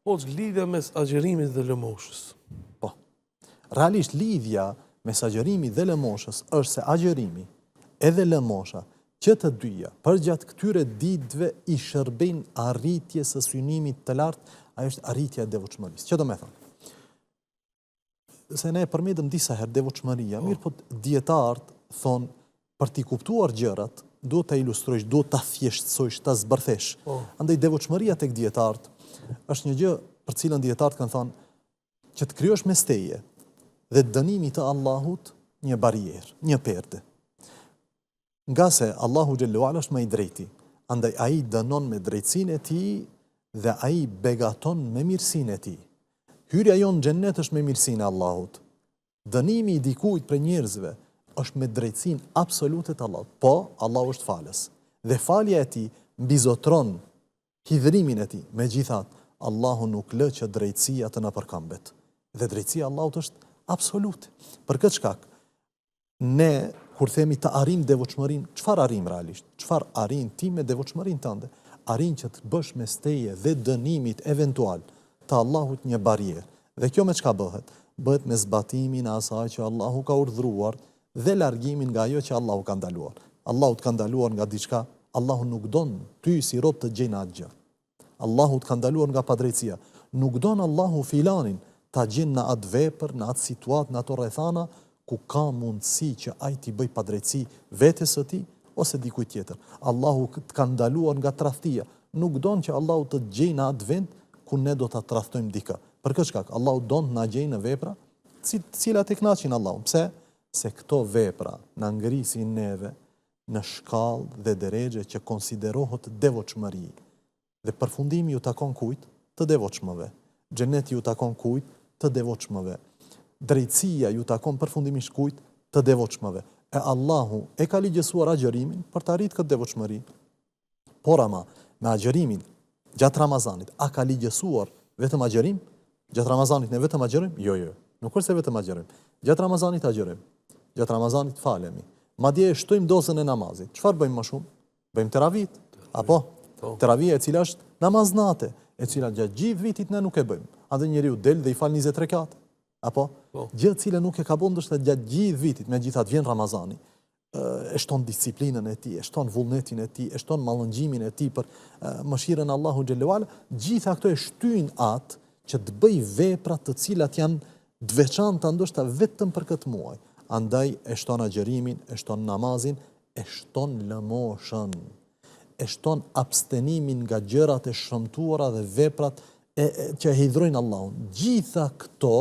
Po, lidhja mes agjerimit dhe lëmoshës. Po. Realisht lidhja mes agjerimit dhe lëmoshës është se agjerimi edhe lëmosha që të dyja përgjatë këtyre ditëve i shërbejnë arritjes së synimit të lartë, ajo është arritja e devotshmërisë. Që do me thonë? Se ne përmendëm disa herë devotshmëria, mirë po dietarët thonë për t'i kuptuar gjërat, duhet ta ilustrojsh, duhet ta thjeshtësojsh, ta zbërthesh. Andaj devotshmëria tek dietarët është një gjë për cilën dietarët kanë thënë që të krijosh mes teje dhe dënimit të Allahut një barierë, një perde. Nga se Allahu xhallahu ala është më i drejti, andaj ai dënon me drejtsinë e tij dhe ai begaton me mirësinë e tij. Hyrja jonë në xhennet është me mirësinë e Allahut. Dënimi i dikujt për njerëzve është me drejtsinë absolute të Allahut. Po, Allahu është falës. Dhe falja e tij mbizotron hidhrimin e tij. Megjithatë, Allahu nuk lë që drejtësia të na përkambet. Dhe drejtësia e Allahut është absolute. Për këtë shkak, ne kur themi të arrim devotshmërinë, çfarë arrim realisht? Çfarë arrin ti me devotshmërinë tënde? Arrin që të bësh mes teje dhe dënimit eventual të Allahut një barierë. Dhe kjo me çka bëhet? Bëhet me zbatimin e asaj që Allahu ka urdhëruar dhe largimin nga ajo që Allahu ka ndaluar. Allahu të ka ndaluar nga diçka, Allahu nuk don ty si rob të gjejnë atë gjë. Allahu të ka ndaluar nga padrejtësia. Nuk don Allahu filanin ta gjen në atë vepër, në atë situatë, në ato rrethana ku ka mundësi që ai t'i bëj padrejtësi vetes së tij ose dikujt tjetër. Allahu të ka ndaluar nga tradhtia. Nuk don që Allahu të gjejë në atë vend ku ne do ta tradhtojmë dikë. Për këtë shkak, Allahu don të na gjejë në vepra të cilat e kënaqin Allahun. Pse? Se këto vepra na ngrisin neve në shkallë dhe drejgje që konsiderohet devotshmëri. Dhe përfundimi ju takon kujt? Të devotshmëve. Xheneti ju takon kujt? Të devotshmëve. Drejtësia ju takon përfundimisht kujt? Të devotshmëve. E Allahu e ka ligjësuar agjërimin për të arritur këtë devotshmëri. Por ama me agjërimin gjatë Ramazanit, a ka ligjësuar vetëm agjërim? Gjatë Ramazanit ne vetëm agjërim? Jo. Nuk është se vetëm agjërim. Gjatë Ramazanit agjërim. Gjatë Ramazanit falemi. Madje e shtojmë dozën e namazit. Çfarë bëjmë më shumë? Bëjmë teravit. Apo? Teravia e cila është namaz nate, e cila gjatë gjithë vitit ne nuk e bëjmë. Andaj njeriu del dhe i fal 20 rekat. Apo? Gjë e cila nuk e ka bën ndoshta gjatë gjithë vitit, megjithatë vjen Ramazani. E shton disiplinën e tij, e shton vullnetin e tij, e shton mallëngjimin e tij për mëshirën e Allahu xhallahu ala, gjitha këto e shtyjnë atë që të bëj vepra të cilat janë të veçanta ndoshta vetëm për këtë muaj. Andaj e shton agjërimin, e shton namazin, e shton lëmoshën, e shton abstenimin nga gjërat e shëmtuara dhe veprat që hidhrojnë Allahun. Gjitha këto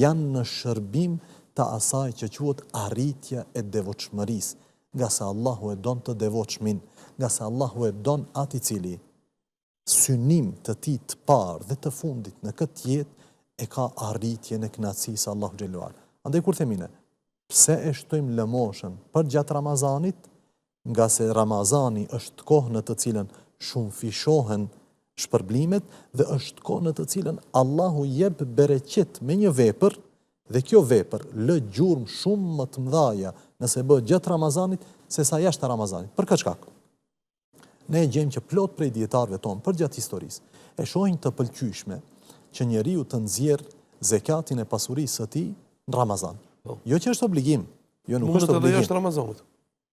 janë në shërbim të asaj që quhet arritja e devotshmërisë, nga se Allahu e don të devotshmin, nga se Allahu e don atë i cili synim të tij të parë dhe të fundit në këtë jetë e ka arritjen e kënaqësisë Allahu xhallahu ala. Andaj kur themi ne, pse e shtojmë lëmoshën për gjatë Ramazanit, nga se Ramazani është kohë në të cilën shumë fishohen shpërblimet dhe është kohë në të cilën Allahu jep bereqet me një vepër dhe kjo vepër lë gjurmë shumë më të mëdha nëse bëhet gjatë Ramazanit se sa jashtë Ramazanit. Për këtë shkak, ne e gjejmë që plot prej dietarëve tonë për gjatë historisë e shohin të pëlqyeshme që njeriu të nxjerr zekatin e pasurisë së tij në Ramazan. Jo që është obligim, jo nuk është obligim. Jashtë Ramazanit.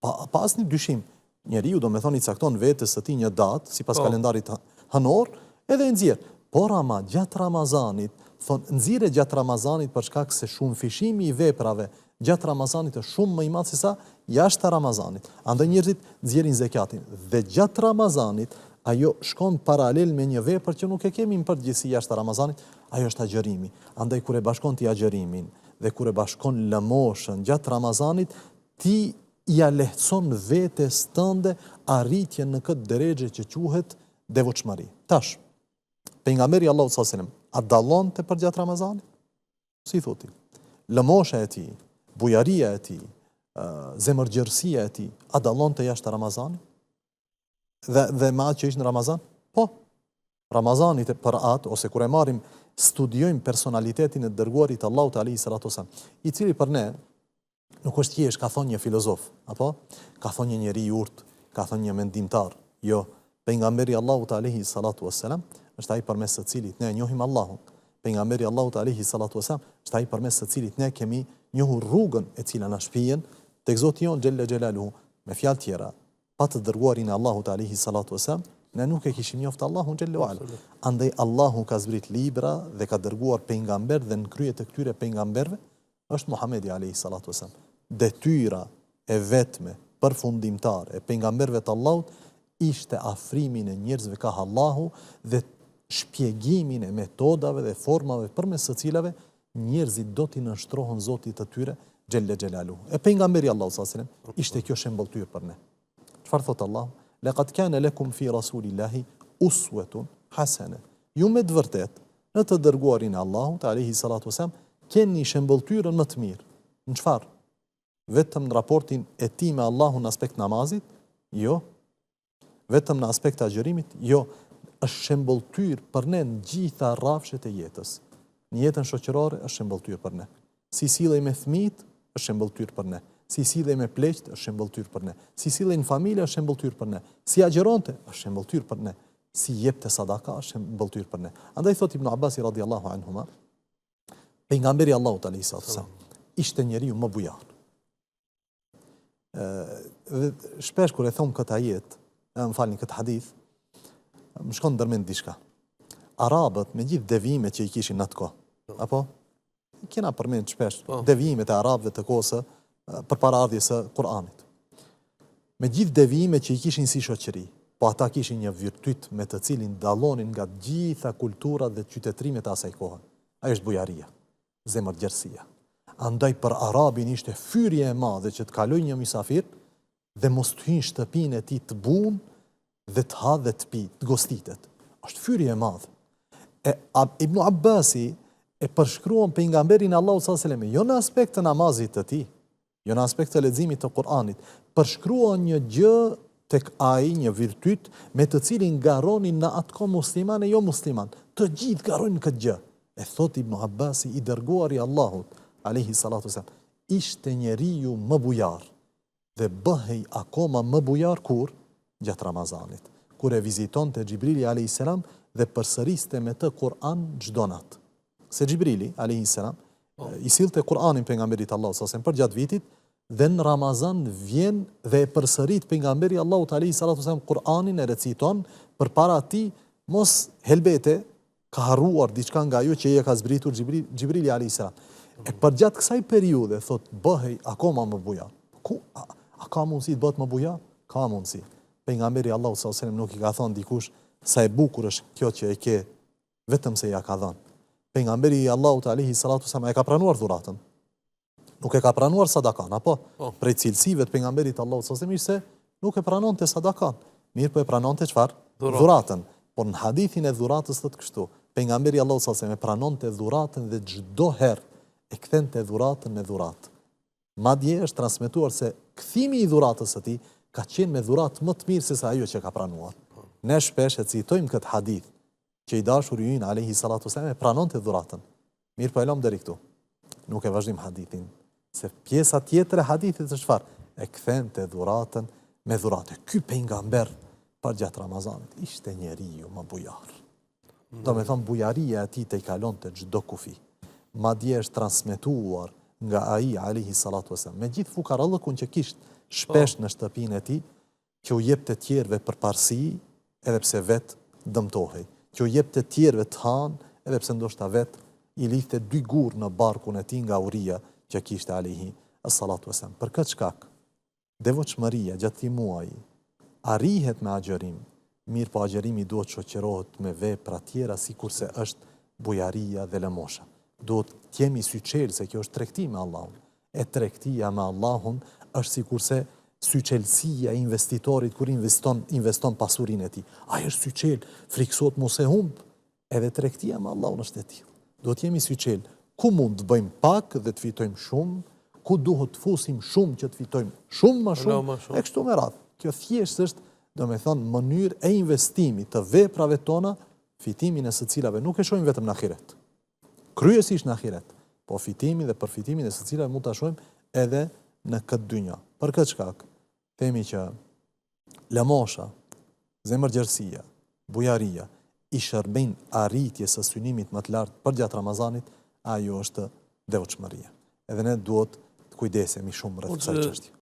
Pa asnjë dyshim. Njeriu do me thonë i cakton vetes së tij një datë sipas kalendarit hënor edhe e nxjerr. Por ama gjatë Ramazanit, thonë nxirre gjatë Ramazanit për shkak se shumë fishimi i veprave gjatë Ramazanit është shumë më i madh se sa jashtë Ramazanit. Andaj njerëzit nxjerrin zekatin dhe gjatë Ramazanit ajo shkon paralel me një vepër që nuk e kemi në përgjithësi jashtë Ramazanit, ajo është agjërimi. Andaj kur e bashkon ti agjërimin dhe kur e bashkon lëmoshën gjatë Ramazanit, ti ja lehtëson vetes tënde arritjen në këtë drejgje që quhet devotshmëri. Tash, pejgamberi Allahu sallallahu alaihi wasallam a dallonte për gjatë Ramazanit? Si thotë? Lëmosha e tij, bujaria e tij, zemërgjërsia e tij, a dallonte jashtë Ramazanit? Dhe me atë që ishtë në Ramazan? Po. Ramazanit për atë, ose kur e marim, studiojmë personalitetin e dërguarit Allahut alayhi salatu wasallam, i cili për ne nuk është thjesht ka thonë një filozof, apo ka thonë një njeri i urtë, ka thonë një mendimtar. Jo, pejgamberi Allahut alayhi salatu wasallam është ai përmes së cilit ne njohim Allahun. Pejgamberi Allahut alayhi salatu wasalam është ai përmes së cilit ne kemi njohur rrugën e cila na shpijen tek Zoti jon xhella xhelaluhu. Me fjalë tjera, pa të dërguarin e Allahut alayhi salatu wasalam, ne nuk e kishim njoftë Allahun xhella wala. Andaj Allahu ka zbrit libra dhe ka dërguar pejgamber dhe në krye të këtyre pejgamberve është Muhamedi alayhi salatu wasalam. Detyra e vetme përfundimtare e pejgamberëve të Allahut ishte afrimin e njerëzve ka Allahu dhe shpjegimin e metodave dhe formave përmes së cilave njerëzit do t'i nënshtrohen Zotit të tyre xhelle xhelaluhu. E pejgamberi Allahu sallallahu alaihi wasallam ishte kjo shembulltyr për ne. Çfarë thot Allahu? Laqad kana lakum fi rasulillahi uswatun hasana. Ju me të vërtet në të dërguarin e Allahut alayhi salatu wasallam keni shembulltyrën më të mirë. Në çfarë? Vetëm në raportin e tij me Allahun në aspekt namazit? Jo. Vetëm në aspekt të agjërimit? Jo. Është shembulltyr për ne në gjitha rrafshet e jetës. Në jetën shoqërore është shembulltyr për ne. Si sillej me fëmijët është shembulltyr për ne. Si sillej me pleqt është shembulltyr për ne. Si sillej në familje është shembulltyr për ne. Si agjeronte është shembulltyr për ne. Si jepte sadaka është shembulltyr për ne. Andaj thot Ibn Abbasi radhiyallahu anhuma, pejgamberi Allahut alayhi sallam ishte njeriu më bujar. Dhe shpesh kur e thon këtë ajet, më falni këtë hadith, më shkon ndërmend diçka. Arabët me gjithë devijimet që i kishin në atë kohë, apo kena përmend shpesh devijimet e arabëve të kohës përpara ardhjes së Kur'anit. Me gjithë devijimet që i kishin si shoqëri, po ata kishin një virtyt me të cilin dallonin nga gjitha kulturat dhe qytetrimet e asaj kohe. Ajo është bujaria, zemërgjërsia. Andaj për arabin ishte fyrje e madhe që të kaloj një mysafir dhe mos të hyjë në shtëpinë e tij të bunë dhe të ha dhe të pi, të gostitet. Është fyrje e madhe. Ibn Abbasi e përshkruan pejgamberin Allahu sallallahu alaihi wasallam jo në aspekt të namazit të tij, jo në aspekt të leximit të Kur'anit, përshkruan një gjë tek ai, një virtyt me të cilin garonin në atë musliman e jo musliman. Të gjithë garonin këtë gjë. E thot Ibn Abbasi, i dërguari i Allahut alayhi salatu wasallam, ishte njeriu më bujar dhe bëhej akoma më bujar kur gjatë Ramazanit, kur e vizitonte Xhibrili alayhi salam dhe përsëriste me të Kur'an çdo natë. Se Xhibrili alayhi salam i sillte Kur'anin pejgamberit Allahut sallallahu alaihi wasallam për gjatë vitit dhe në Ramazan vjen dhe e përsërit pejgamberi Allahut alayhi salatu wasallam Kur'anin e reciton përpara atij mos helbete ka harruar diçka nga ajo që i ka zbritur Xhibrili alayhi salam. E për gjatë kësaj periudhe thot bëhej akoma më bujar. A ka mundësi të bëhet më bujar? Ka mundësi. Pejgamberi Allahut sallallahu alaihi wasallam nuk i ka thënë dikush sa e bukur është kjo që e ke, vetëm se ja ka dhënë. Pejgamberi Allahut alayhi salatu wasallam e ka pranuar dhuratën. Nuk e ka pranuar sadakan, apo? Prej cilësive të pejgamberit Allahut sallallahu alaihi wasallam se nuk e pranonte sadakan. Mirë, po e pranonte çfarë? Dhuratën. Por në hadithin e dhuratës thotë kështu, pejgamberi Allahut sallallahu alaihi wasallam e pranonte dhuratën dhe çdo herë e kthente dhuratën me dhuratë. Madje është transmetuar se kthimi i dhuratës së tij ka qenë me dhuratë më të mirë se sa ajo që ka pranuar. Ne shpesh e citojmë këtë hadith që i dashuri ynë alayhi salatu wasallam e pranonte dhuratën. Mirë, po e lëm deri këtu. Nuk e vazhdim hadithin, se pjesa tjetër e hadithit është çfarë? E kthente dhuratën me dhuratë. Ky pejgamber për gjatë Ramazanit ishte njeriu më bujar. Do me thonë bujaria e tij te i kalonte çdo kufi. Madje është transmetuar nga ai alayhi salatu wasallam me gjithë fukarallëkun që kishte shpesh në shtëpinë e tij, që u jepte të tjerëve për parësi, edhe pse vet dëmtohej, që u jepte të tjerëve të hanë, edhe pse ndoshta vet i lidhte 2 gur në barkun e tij nga uria që kishte alayhi salatu wasallam. Për këtë shkak, devotshmëria gjatë këtij muaji arrihet me agjerim, mirë po agjerimi duhet shoqërohet me vepra tjera sikurse është bujaria dhe lëmosha. Duhet të jemi syçel se kjo është tregti me Allahun. E tregtia me Allahun është sikurse syçelësia e investitorit kur investon pasurinë e tij. Ai është syçel, friksohet mos e humb. Edhe tregtia me Allahun është e tillë. Duhet të jemi syçel. Ku mund të bëjmë pak dhe të fitojmë shumë, ku duhet të fusim shumë që të fitojmë shumë më shumë, e kështu me radhë. Kjo thjesht është, domethënë, mënyrë e investimit të veprave tona, fitimin e së cilave nuk e shohim vetëm në ahiret. Kryesisht në ahiret, po fitimin dhe përfitimin e së cilave mund ta shohim edhe në këtë dynja. Për këtë shkak, themi që lëmosha, zemërgjërsia, bujaria i shërbejnë arritjes së synimit më të lartë për gjatë Ramazanit, ajo është devotshmëria. Edhe ne duhet të kujdesemi shumë rreth kësaj çështje.